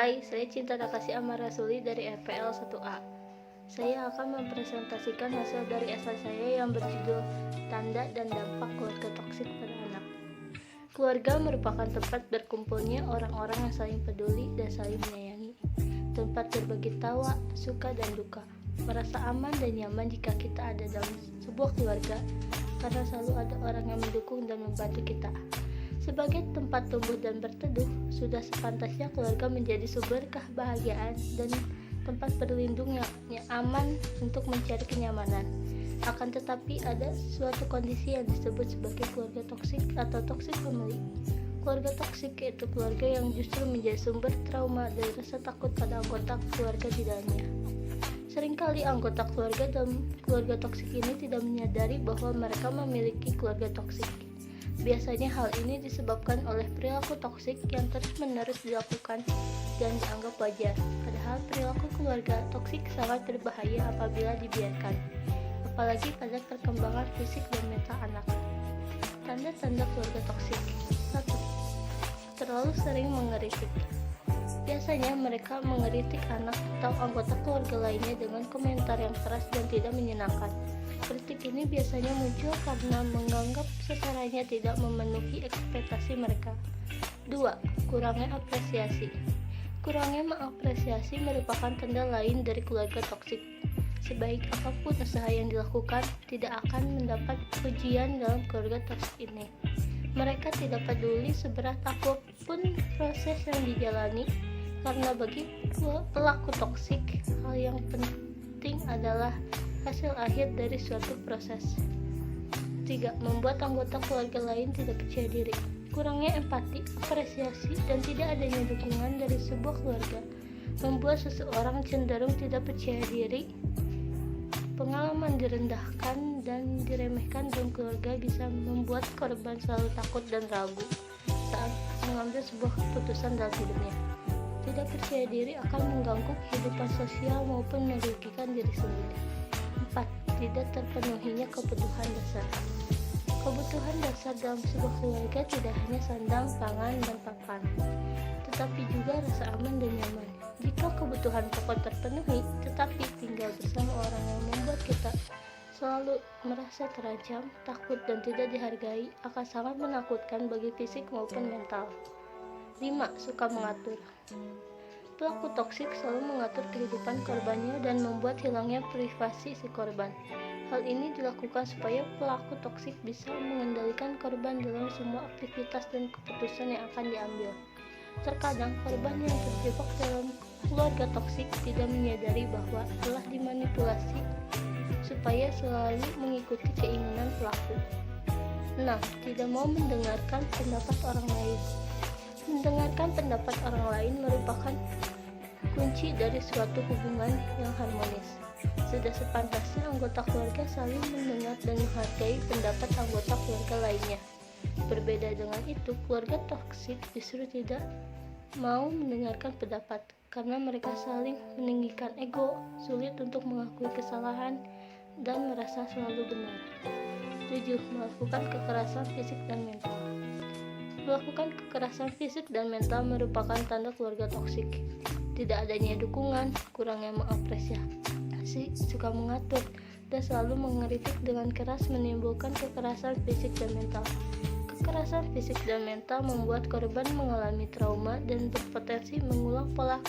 Hai, saya Cinta Nakasih Amarasuli dari RPL 1A. Saya akan mempresentasikan hasil dari esai saya yang berjudul Tanda dan Dampak Keluarga Toksik pada Anak. Keluarga merupakan tempat berkumpulnya orang-orang yang saling peduli dan saling menyayangi. Tempat berbagi tawa, suka dan duka. Merasa aman dan nyaman jika kita ada dalam sebuah keluarga, karena selalu ada orang yang mendukung dan membantu kita. Sebagai tempat tumbuh dan berteduh, sudah sepantasnya keluarga menjadi sumber kebahagiaan dan tempat berlindung yang aman untuk mencari kenyamanan. Akan tetapi ada suatu kondisi yang disebut sebagai keluarga toksik atau toxic family. Keluarga toksik yaitu keluarga yang justru menjadi sumber trauma dan rasa takut pada anggota keluarga di dalamnya. Seringkali anggota keluarga dalam keluarga toksik ini tidak menyadari bahwa mereka memiliki keluarga toksik. Biasanya hal ini disebabkan oleh perilaku toksik yang terus-menerus dilakukan dan dianggap wajar. Padahal perilaku keluarga toksik sangat berbahaya apabila dibiarkan, apalagi pada perkembangan fisik dan mental anak. Tanda-tanda keluarga toksik. 1. Terlalu sering mengkritik. Biasanya mereka mengkritik anak atau anggota keluarga lainnya dengan komentar yang keras dan tidak menyenangkan. Kritik ini biasanya muncul karena menganggap sesamanya tidak memenuhi ekspektasi mereka. 2. Kurangnya apresiasi. Kurangnya mengapresiasi merupakan tanda lain dari keluarga toksik. Sebaik apapun usaha yang dilakukan, tidak akan mendapat pujian dalam keluarga toksik ini. Mereka tidak peduli seberat apapun proses yang dijalani, karena bagi pelaku toksik, hal yang penting adalah hasil akhir dari suatu proses. 3. Membuat anggota keluarga lain tidak percaya diri. Kurangnya empati, apresiasi, dan tidak adanya dukungan dari sebuah keluarga membuat seseorang cenderung tidak percaya diri. Pengalaman direndahkan dan diremehkan dalam keluarga bisa membuat korban selalu takut dan ragu saat mengambil sebuah keputusan dalam hidupnya. Tidak percaya diri akan mengganggu kehidupan sosial maupun merugikan diri sendiri. 4. Tidak terpenuhinya kebutuhan dasar. Kebutuhan dasar dalam sebuah keluarga tidak hanya sandang, pangan, dan papan, tetapi juga rasa aman dan nyaman. Jika kebutuhan pokok terpenuhi, tetapi tinggal bersama orang yang membuat kita selalu merasa terancam, takut, dan tidak dihargai, akan sangat menakutkan bagi fisik maupun mental. 5. Suka mengatur. Pelaku toksik selalu mengatur kehidupan korbannya dan membuat hilangnya privasi si korban. Hal ini dilakukan supaya pelaku toksik bisa mengendalikan korban dalam semua aktivitas dan keputusan yang akan diambil. Terkadang korban yang terjebak dalam keluarga toksik tidak menyadari bahwa telah dimanipulasi supaya selalu mengikuti keinginan pelaku. 6. Tidak mau mendengarkan pendapat orang lain. Mendengarkan pendapat orang lain merupakan kunci dari suatu hubungan yang harmonis. Sudah sepantasnya anggota keluarga saling mendengar dan menghargai pendapat anggota keluarga lainnya. Berbeda dengan itu, keluarga toksik justru tidak mau mendengarkan pendapat karena mereka saling meninggikan ego, sulit untuk mengakui kesalahan, dan merasa selalu benar. 7. Melakukan kekerasan fisik dan mental. Melakukan kekerasan fisik dan mental merupakan tanda keluarga toksik. Tidak adanya dukungan, kurangnya mengapresiasi, suka mengatur, dan selalu mengkritik dengan keras menimbulkan kekerasan fisik dan mental. Kekerasan fisik dan mental membuat korban mengalami trauma dan berpotensi mengulang pola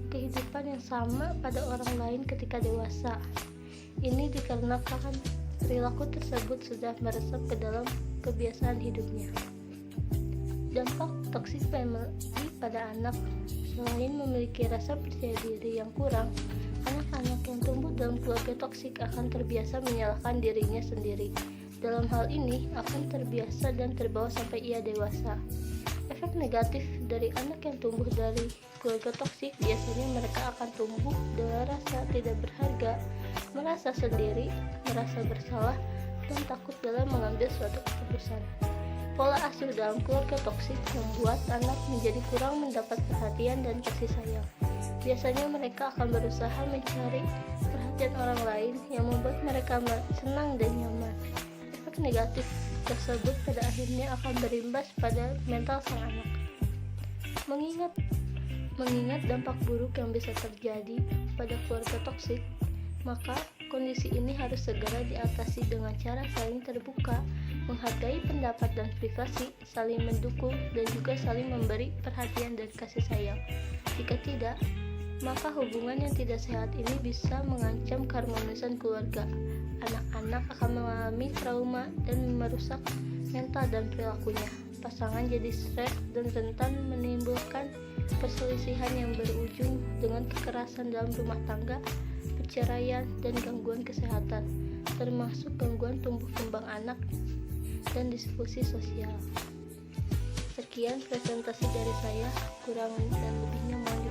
kehidupan yang sama pada orang lain ketika dewasa. Ini dikarenakan perilaku tersebut sudah meresap ke dalam kebiasaan hidupnya. Dampak toxic family pada anak. Selain memiliki rasa percaya diri yang kurang, anak-anak yang tumbuh dalam keluarga toksik akan terbiasa menyalahkan dirinya sendiri. Dalam hal ini akan terbiasa dan terbawa sampai ia dewasa. Efek negatif dari anak yang tumbuh dari keluarga toksik biasanya mereka akan tumbuh dengan rasa tidak berharga, merasa sendiri, merasa bersalah, dan takut dalam mengambil suatu keputusan. Pola asuh dalam keluarga toksik membuat anak menjadi kurang mendapat perhatian dan kasih sayang. Biasanya mereka akan berusaha mencari perhatian orang lain yang membuat mereka senang dan nyaman. Efek negatif tersebut pada akhirnya akan berimbas pada mental sang anak. Mengingat Mengingat dampak buruk yang bisa terjadi pada keluarga toksik, maka kondisi ini harus segera diatasi dengan cara saling terbuka, menghargai pendapat dan privasi, saling mendukung, dan juga saling memberi perhatian dan kasih sayang. Jika tidak, maka hubungan yang tidak sehat ini bisa mengancam keharmonisan keluarga. Anak-anak akan mengalami trauma dan merusak mental dan perilakunya. Pasangan jadi stres dan rentan menimbulkan perselisihan yang berujung dengan kekerasan dalam rumah tangga, perceraian, dan gangguan kesehatan, termasuk gangguan tumbuh kembang anak dan diskusi sosial. Sekian presentasi dari saya, kurang dan lebihnya mohon